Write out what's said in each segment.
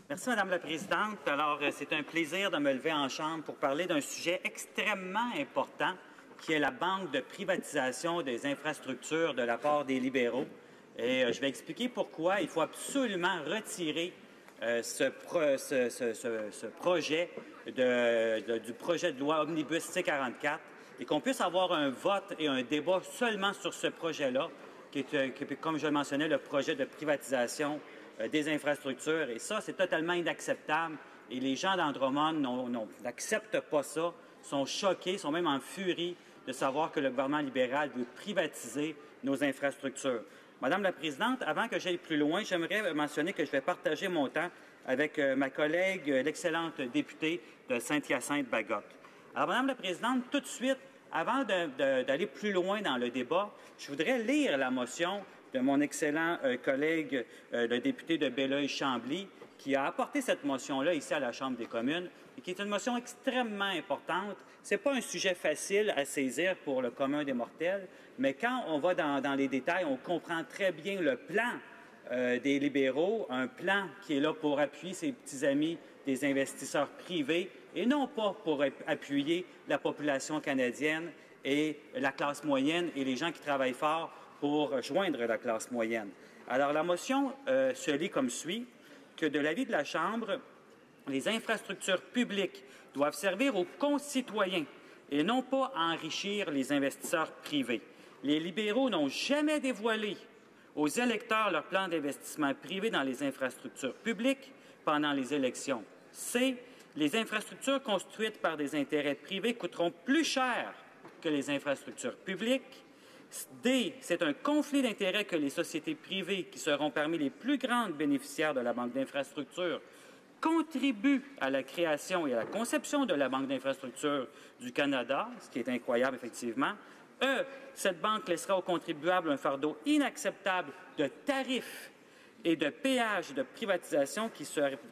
Merci, Madame la Présidente. Alors, c'est un plaisir de me lever en Chambre pour parler d'un sujet extrêmement important qui est la banque de privatisation des infrastructures de la part des libéraux. Et je vais expliquer pourquoi il faut absolument retirer ce projet du projet de loi Omnibus C-44 et qu'on puisse avoir un vote et un débat seulement sur ce projet-là, qui est, comme je le mentionnais, le projet de privatisation des infrastructures. Et ça, c'est totalement inacceptable. Et les gens d'Andromont n'acceptent pas ça, sont choqués, sont même en furie de savoir que le gouvernement libéral veut privatiser nos infrastructures. Madame la Présidente, avant que j'aille plus loin, j'aimerais mentionner que je vais partager mon temps avec ma collègue, l'excellente députée de Saint-Hyacinthe-Bagotte. Alors, Madame la Présidente, tout de suite, avant d'aller plus loin dans le débat, je voudrais lire la motion de mon excellent collègue, le député de Belleuil-Chambly, qui a apporté cette motion-là ici à la Chambre des communes, et qui est une motion extrêmement importante. Ce n'est pas un sujet facile à saisir pour le commun des mortels, mais quand on va dans les détails, on comprend très bien le plan des libéraux, un plan qui est là pour appuyer ses petits amis des investisseurs privés et non pas pour appuyer la population canadienne et la classe moyenne et les gens qui travaillent fort pour joindre la classe moyenne. Alors, la motion se lit comme suit, que de l'avis de la Chambre, les infrastructures publiques doivent servir aux concitoyens et non pas enrichir les investisseurs privés. Les libéraux n'ont jamais dévoilé aux électeurs leur plan d'investissement privé dans les infrastructures publiques pendant les élections. C. Les infrastructures construites par des intérêts privés coûteront plus cher que les infrastructures publiques. D. C'est un conflit d'intérêts que les sociétés privées, qui seront parmi les plus grandes bénéficiaires de la Banque d'infrastructures, contribuent à la création et à la conception de la Banque d'infrastructures du Canada, ce qui est incroyable, effectivement. E. Cette banque laissera aux contribuables un fardeau inacceptable de tarifs et de péages de privatisation qui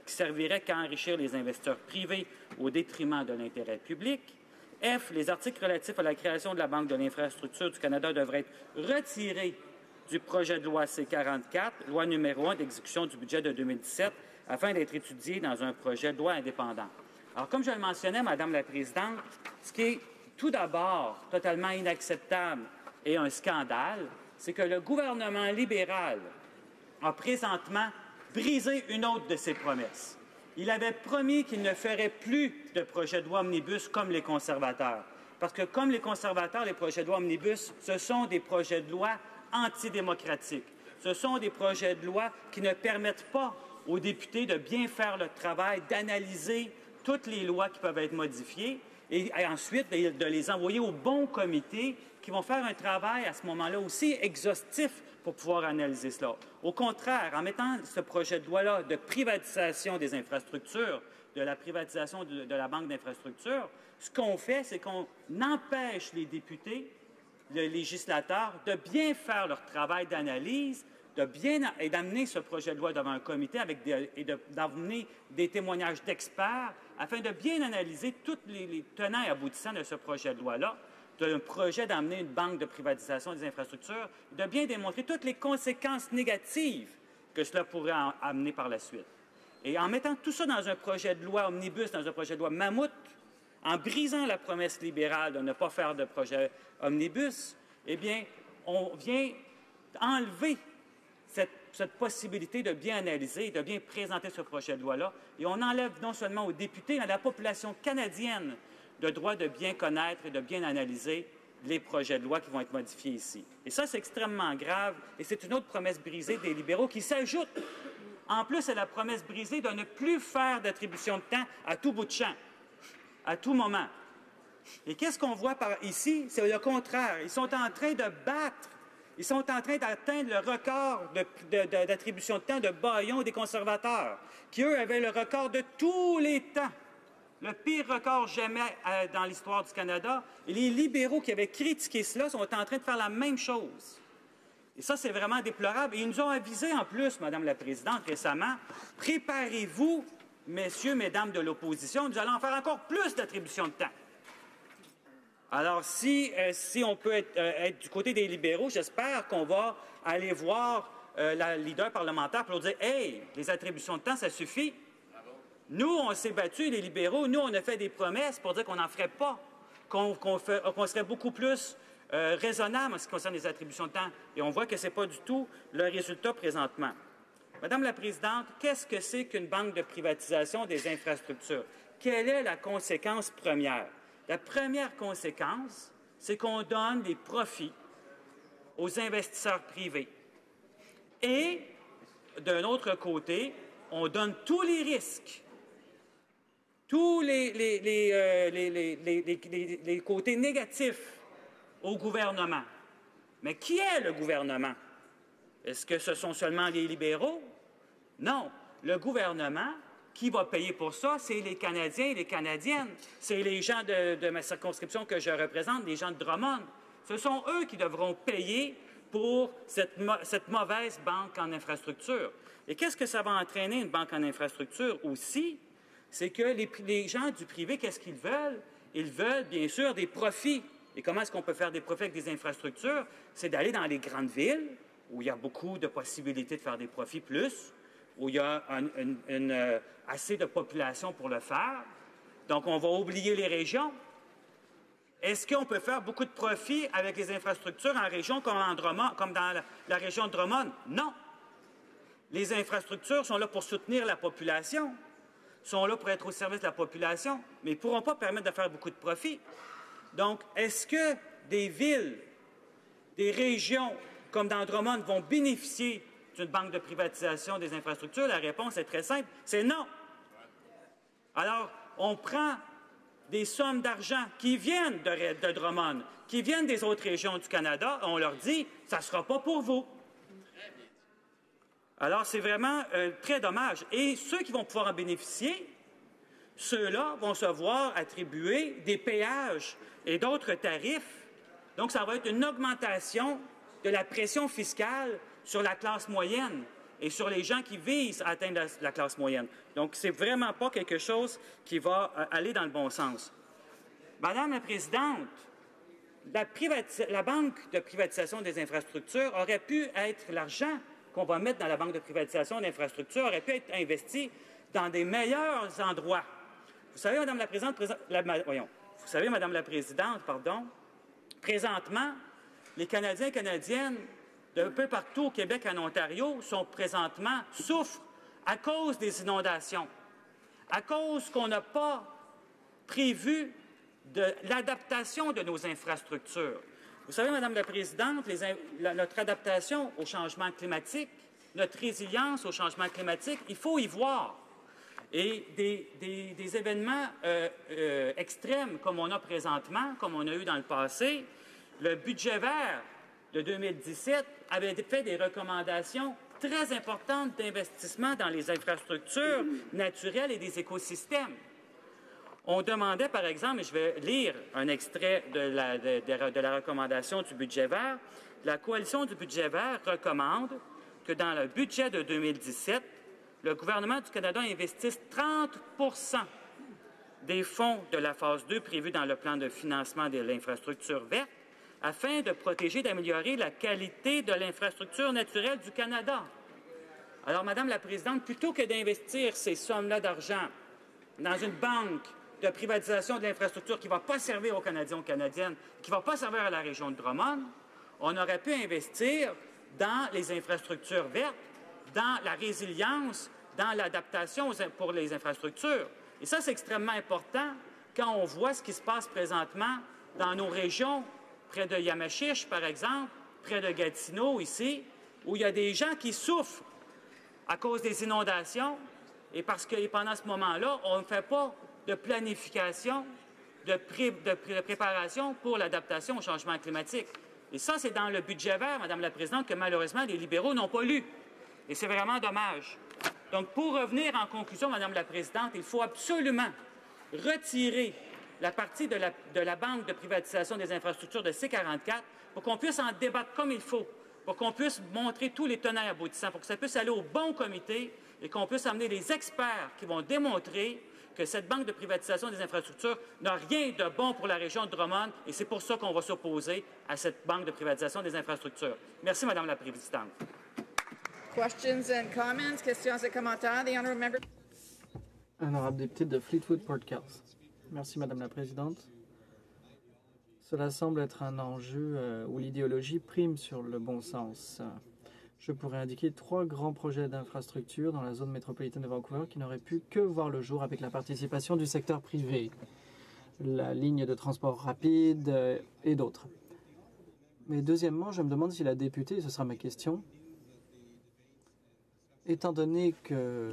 serviraient qu'à enrichir les investisseurs privés au détriment de l'intérêt public. F. Les articles relatifs à la création de la Banque de l'infrastructure du Canada devraient être retirés du projet de loi C-44, loi numéro 1 d'exécution du budget de 2017, afin d'être étudiés dans un projet de loi indépendant. Alors, comme je le mentionnais, Madame la Présidente, ce qui est tout d'abord totalement inacceptable et un scandale, c'est que le gouvernement libéral a présentement brisé une autre de ses promesses. Il avait promis qu'il ne ferait plus de projet de loi omnibus comme les conservateurs. Parce que comme les conservateurs, les projets de loi omnibus, ce sont des projets de loi antidémocratiques. Ce sont des projets de loi qui ne permettent pas aux députés de bien faire le travail, d'analyser toutes les lois qui peuvent être modifiées et ensuite de les envoyer au bon comité qui vont faire un travail à ce moment-là aussi exhaustif pour pouvoir analyser cela. Au contraire, en mettant ce projet de loi-là de privatisation des infrastructures, de la privatisation de la Banque d'infrastructures, ce qu'on fait, c'est qu'on empêche les députés, les législateurs, de bien faire leur travail d'analyse, et d'amener ce projet de loi devant un comité et d'amener des témoignages d'experts afin de bien analyser tous les tenants et aboutissants de ce projet de loi-là, d'un projet d'amener une banque de privatisation des infrastructures, de bien démontrer toutes les conséquences négatives que cela pourrait amener par la suite. Et en mettant tout ça dans un projet de loi omnibus, dans un projet de loi mammouth, en brisant la promesse libérale de ne pas faire de projet omnibus, eh bien, on vient enlever cette possibilité de bien analyser, de bien présenter ce projet de loi-là. Et on enlève non seulement aux députés, mais à la population canadienne le droit de bien connaître et de bien analyser les projets de loi qui vont être modifiés ici. Et ça, c'est extrêmement grave et c'est une autre promesse brisée des libéraux qui s'ajoute en plus à la promesse brisée de ne plus faire d'attribution de temps à tout bout de champ, à tout moment. Et qu'est-ce qu'on voit ici? C'est le contraire. Ils sont en train de battre. Ils sont en train d'atteindre le record d'attribution de temps de bâillons des conservateurs, qui, eux, avaient le record de tous les temps. Le pire record jamais dans l'histoire du Canada. Et les libéraux qui avaient critiqué cela sont en train de faire la même chose. Et ça, c'est vraiment déplorable. Et ils nous ont avisé en plus, Madame la Présidente, récemment, préparez-vous, messieurs, mesdames de l'opposition, nous allons en faire encore plus d'attribution de temps. Alors, si on peut être du côté des libéraux, j'espère qu'on va aller voir la leader parlementaire pour leur dire « Hey, les attributions de temps, ça suffit. Nous, on s'est battus, les libéraux, nous, on a fait des promesses pour dire qu'on n'en ferait pas, qu'on serait beaucoup plus raisonnable en ce qui concerne les attributions de temps. Et on voit que ce n'est pas du tout le résultat présentement. Madame la Présidente, qu'est-ce que c'est qu'une banque de privatisation des infrastructures? Quelle est la conséquence première? La première conséquence, c'est qu'on donne des profits aux investisseurs privés. Et, d'un autre côté, on donne tous les risques, tous les côtés négatifs au gouvernement. Mais qui est le gouvernement? Est-ce que ce sont seulement les libéraux? Non. Le gouvernement, qui va payer pour ça? C'est les Canadiens et les Canadiennes. C'est les gens de ma circonscription que je représente, les gens de Drummond. Ce sont eux qui devront payer pour cette mauvaise banque en infrastructure. Et qu'est-ce que ça va entraîner, une banque en infrastructure aussi? C'est que les gens du privé, qu'est-ce qu'ils veulent? Ils veulent, bien sûr, des profits. Et comment est-ce qu'on peut faire des profits avec des infrastructures? C'est d'aller dans les grandes villes, où il y a beaucoup de possibilités de faire des profits plus, où il y a assez de population pour le faire. Donc, on va oublier les régions. Est-ce qu'on peut faire beaucoup de profits avec les infrastructures en région comme dans la région de Drummond? Non. Les infrastructures sont là pour soutenir la population, sont là pour être au service de la population, mais ils ne pourront pas permettre de faire beaucoup de profits. Donc, est-ce que des villes, des régions comme dans Drummond vont bénéficier d'une banque de privatisation des infrastructures? La réponse est très simple, c'est non. Alors, on prend des sommes d'argent qui viennent de Drummond, qui viennent des autres régions du Canada, et on leur dit, ça ne sera pas pour vous. Alors, c'est vraiment très dommage. Et ceux qui vont pouvoir en bénéficier, ceux-là vont se voir attribuer des péages et d'autres tarifs. Donc, ça va être une augmentation de la pression fiscale sur la classe moyenne et sur les gens qui visent à atteindre la classe moyenne. Donc, ce n'est vraiment pas quelque chose qui va aller dans le bon sens. Madame la Présidente, la Banque de privatisation des infrastructures aurait pu être l'argent qu'on va mettre dans la Banque de privatisation d'infrastructures aurait pu être investi dans des meilleurs endroits. Vous savez, Madame la Présidente, présentement, les Canadiens et Canadiennes d'un peu partout au Québec et en Ontario souffrent à cause des inondations, à cause qu'on n'a pas prévu de l'adaptation de nos infrastructures. Vous savez, Madame la Présidente, notre adaptation au changement climatique, notre résilience au changement climatique, il faut y voir. Et des événements extrêmes comme on a présentement, comme on a eu dans le passé, le budget vert de 2017 avait fait des recommandations très importantes d'investissement dans les infrastructures naturelles et des écosystèmes. On demandait, par exemple, et je vais lire un extrait de la recommandation du budget vert, la Coalition du budget vert recommande que dans le budget de 2017, le gouvernement du Canada investisse 30 % des fonds de la phase 2 prévus dans le plan de financement de l'infrastructure verte afin de protéger et d'améliorer la qualité de l'infrastructure naturelle du Canada. Alors, Madame la Présidente, plutôt que d'investir ces sommes-là d'argent dans une banque de privatisation de l'infrastructure qui ne va pas servir aux Canadiens et aux Canadiennes, qui ne va pas servir à la région de Drummond, on aurait pu investir dans les infrastructures vertes, dans la résilience, dans l'adaptation pour les infrastructures. Et ça, c'est extrêmement important quand on voit ce qui se passe présentement dans nos régions, près de Yamachiche, par exemple, près de Gatineau, ici, où il y a des gens qui souffrent à cause des inondations et parce que pendant ce moment-là, on ne fait pas de planification, de préparation pour l'adaptation au changement climatique. Et ça, c'est dans le budget vert, Madame la Présidente, que malheureusement, les libéraux n'ont pas lu. Et c'est vraiment dommage. Donc, pour revenir en conclusion, Madame la Présidente, il faut absolument retirer la partie de la Banque de privatisation des infrastructures de C-44 pour qu'on puisse en débattre comme il faut, pour qu'on puisse montrer tous les tenants et aboutissants, pour que ça puisse aller au bon comité et qu'on puisse amener des experts qui vont démontrer que cette banque de privatisation des infrastructures n'a rien de bon pour la région de Drummond et c'est pour ça qu'on va s'opposer à cette banque de privatisation des infrastructures. Merci, Madame la Présidente. Questions and comments? Questions et commentaires? The honourable member. Honorable député de Fleetwood Port Kells. Merci, Madame la Présidente. Cela semble être un enjeu où l'idéologie prime sur le bon sens. Je pourrais indiquer 3 grands projets d'infrastructure dans la zone métropolitaine de Vancouver qui n'auraient pu que voir le jour avec la participation du secteur privé. La ligne de transport rapide et d'autres. Mais deuxièmement, je me demande si la députée, ce sera ma question, étant donné que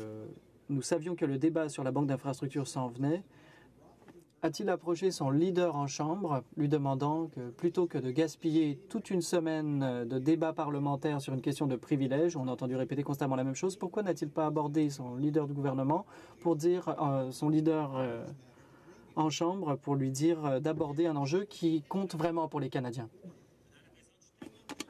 nous savions que le débat sur la banque d'infrastructure s'en venait, a-t-il approché son leader en chambre, lui demandant que plutôt que de gaspiller toute une semaine de débat parlementaire sur une question de privilège, on a entendu répéter constamment la même chose, pourquoi n'a-t-il pas abordé son leader du gouvernement pour dire, son leader en chambre, pour lui dire d'aborder un enjeu qui compte vraiment pour les Canadiens?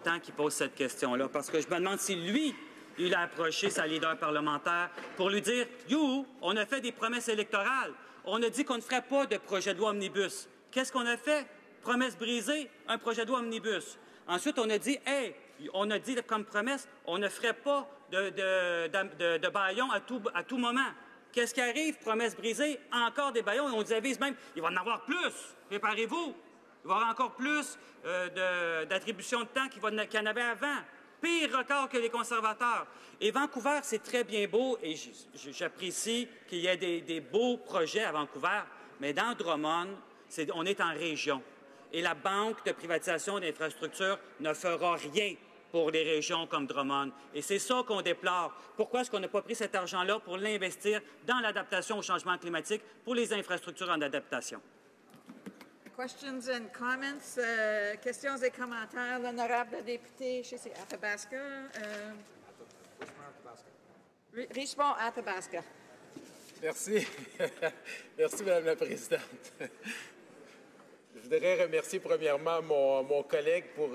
Tant qu'il pose cette question-là, parce que je me demande si lui, il a approché sa leader parlementaire pour lui dire « You, on a fait des promesses électorales. On a dit qu'on ne ferait pas de projet de loi omnibus. Qu'est-ce qu'on a fait? Promesse brisée, un projet de loi omnibus. Ensuite, on a dit « Hey, on a dit comme promesse, on ne ferait pas de baillons à tout moment. » Qu'est-ce qui arrive? Promesse brisée, encore des baillons. Et on nous avise même « Il va en avoir plus. Préparez-vous. Il va y avoir encore plus d'attribution de temps qu'il y en avait avant. Pire record que les conservateurs. Et Vancouver, c'est très bien beau et j'apprécie qu'il y ait des beaux projets à Vancouver, mais dans Drummond, on est en région. Et la Banque de privatisation d'infrastructures ne fera rien pour les régions comme Drummond. Et c'est ça qu'on déplore. Pourquoi est-ce qu'on n'a pas pris cet argent-là pour l'investir dans l'adaptation au changement climatique, pour les infrastructures en adaptation? Questions and comments. Questions et commentaires. L'honorable député chez Athabasca. Richmond-Athabasca. Merci. Merci, Madame la Présidente. Je voudrais remercier premièrement mon collègue pour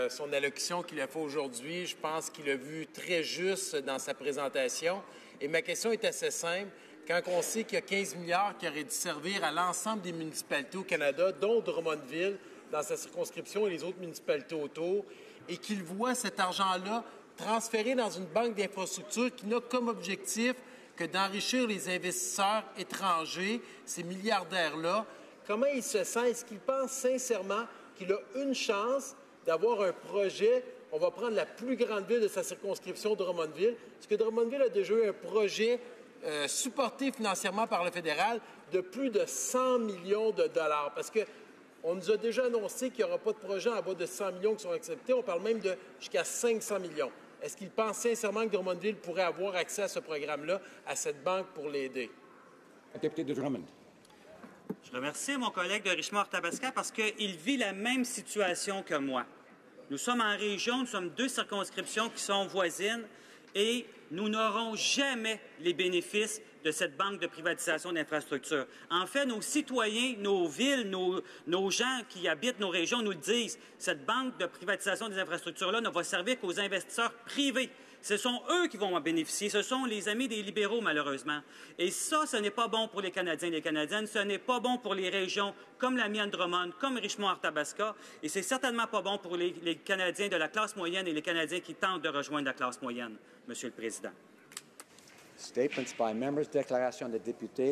son allocution qu'il a fait aujourd'hui. Je pense qu'il a vu très juste dans sa présentation. Et ma question est assez simple. Quand on sait qu'il y a 15 milliards qui auraient dû servir à l'ensemble des municipalités au Canada, dont Drummondville, dans sa circonscription et les autres municipalités autour, et qu'il voit cet argent-là transféré dans une banque d'infrastructures qui n'a comme objectif que d'enrichir les investisseurs étrangers, ces milliardaires-là, comment il se sent? Est-ce qu'il pense sincèrement qu'il a une chance d'avoir un projet? On va prendre la plus grande ville de sa circonscription, Drummondville, parce que Drummondville a déjà eu un projet supporté financièrement par le fédéral de plus de 100 millions de dollars. Parce qu'on nous a déjà annoncé qu'il n'y aura pas de projet en bas de 100 millions qui sont acceptés. On parle même de jusqu'à 500 millions. Est-ce qu'il pense sincèrement que Drummondville pourrait avoir accès à ce programme-là, à cette banque pour l'aider? Député de Drummond. Je remercie mon collègue de Richmond-Athabasca parce qu'il vit la même situation que moi. Nous sommes en région, nous sommes 2 circonscriptions qui sont voisines et nous n'aurons jamais les bénéfices de cette banque de privatisation d'infrastructures. En fait, nos citoyens, nos villes, nos gens qui habitent nos régions nous disent « Cette banque de privatisation des infrastructures-là ne va servir qu'aux investisseurs privés. » Ce sont eux qui vont en bénéficier. Ce sont les amis des libéraux, malheureusement. Et ça, ce n'est pas bon pour les Canadiens et les Canadiennes. Ce n'est pas bon pour les régions comme la mienne Drummond, comme Richmond-Arthabasca. Et c'est certainement pas bon pour les Canadiens de la classe moyenne et les Canadiens qui tentent de rejoindre la classe moyenne, Monsieur le Président. Statements by members, déclaration des députés.